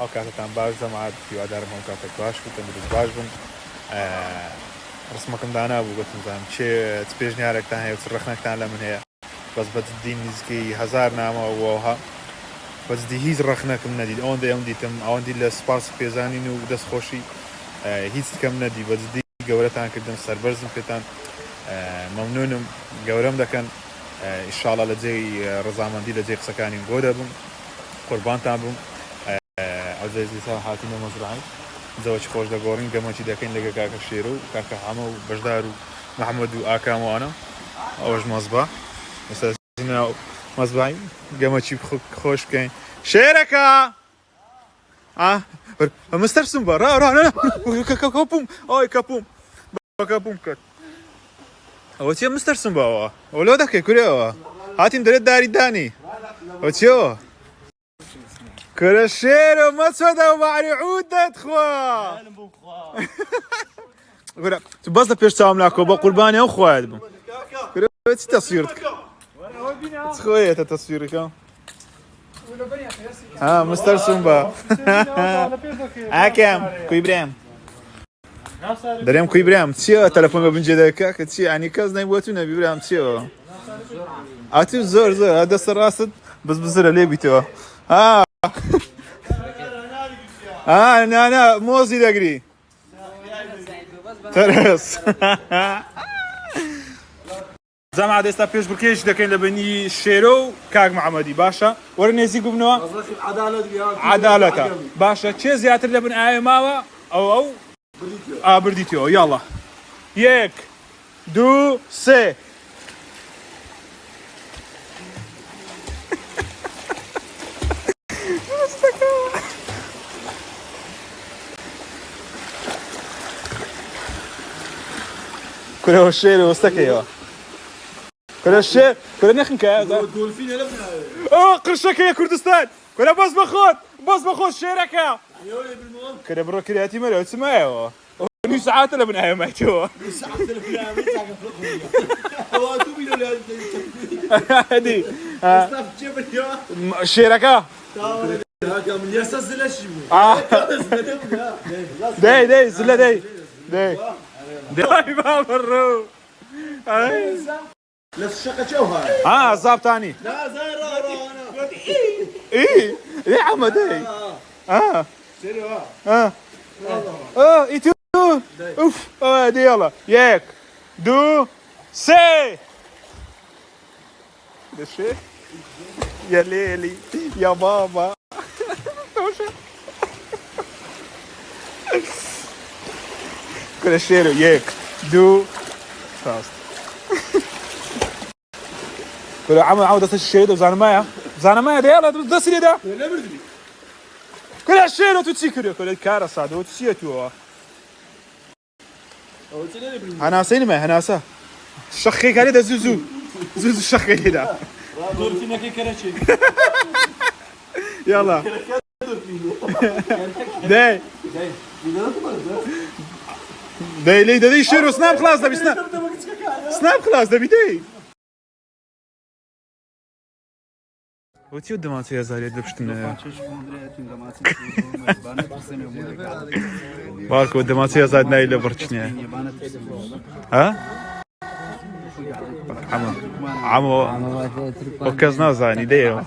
ئەو کاتتان باش دەمات هیوادارم ئەو کاتێک باش بوو تەندروست باش بن ڕسمەکەم دانابوو گوتمزانم چ پێشنیارێکتان هەیە چ ڕخنێکتان لە من هەیە بەس بەجددی نزیکەی 1000 نامەوەها بەجددی هیچ ڕخنەکەم نەدید ئەوەندە ئەوم دیتم ئەوەندی لە سپاس پێزانین و دەستخۆشی هیچ کەم نەدی بەجددی گەورەتان کردن سەربەرزم پێتان مەمنونم گەورەم دەکەن ئینشاڵڵا لە جێی ڕەزامەندی لە جێ قسەکانی بۆ دەبم قوربانتان بووم ئەو جێزیسا هاتینە مەزرعی زەوەی خۆش دەگۆڕین گەمەکی دەکەین لەگە کاکە شێرە و کاکە حەمە و بەشدار و محەممەد و ئاکاموانە ئەوەش مەزبا ئێستا مەزبای گەمەکی خۆش بکەین شێرەکە مستەرسم بە ڕاڕانەکەپوم ئەوی کەپوم کەپوم کرد ئەوە چیە مستەرسم بەوە ئەو لۆ دەکەی کورێەوە هاتیم دەرێت داری دانی ئەو چیەوە کورە شێرە مەچۆدە واری عود دەتخوا تو بەس لە پێش چاوم ناکۆ بە قوربانی ئەو خوایت بم چی تەسویرت خۆیەتە تەسویرەکە مستەرسم بە ئاکەم کوی برێم دەرێم کوی برام چیەوە تەلەفۆن بە بنجێ دەکە کە چی ئانی کەس نەیبووە تو نەبی برام چیەوە ئاتو زۆر زۆر دەستە ڕاستت بەس بزرە لێ بیتەوە نانا مۆزی دەگری تەرەس زەمات ئێستا پێش بڕکێش دەکەین لە بەنی شێرە و کاک محەممەدی باشە وەرە نێزیک ببنەوە عەدالەتە باشە چێ زیاتر لە بن ئاوێ ماوە ئەو بردیتەوە یاڵڵا 1 2 3 كره شير وستكيوا كره شير كره نخنكا دولفين لا قرشك يا كردستان كره بس بخوت شيركا كره برو كرياتي مالو تسمعوا ني ساعات لبن اي مايتو ساعات لبن اي هو تو بيلو هادي شيركا من يسز لشيمو داي زلا داي ما مروا لا الشقة شوها زابطاني لا زايرة انا ايه يا عمد سيروا ايتو اوف دي يلا ياك دو سي ده شيء يا ليلي يا بابا كل شيء ياك دو فاست كل عاود الشيء ده زانمايا ده يلا دسري ده كل شيء تو تسكر كل كارا صاد وتسيتو انا سينما هناسا شخي كاري ده زوزو شخي ده دور فينا كي كراتشي يلا داي داي لي داي شيرو سناب خلاص دبي سناب خلاص دبي داي وتيو دماتي يا زاري دبشتنا باركو دماتي يا زاد نايله برشنيا ها عمو وكزنا زاني دايو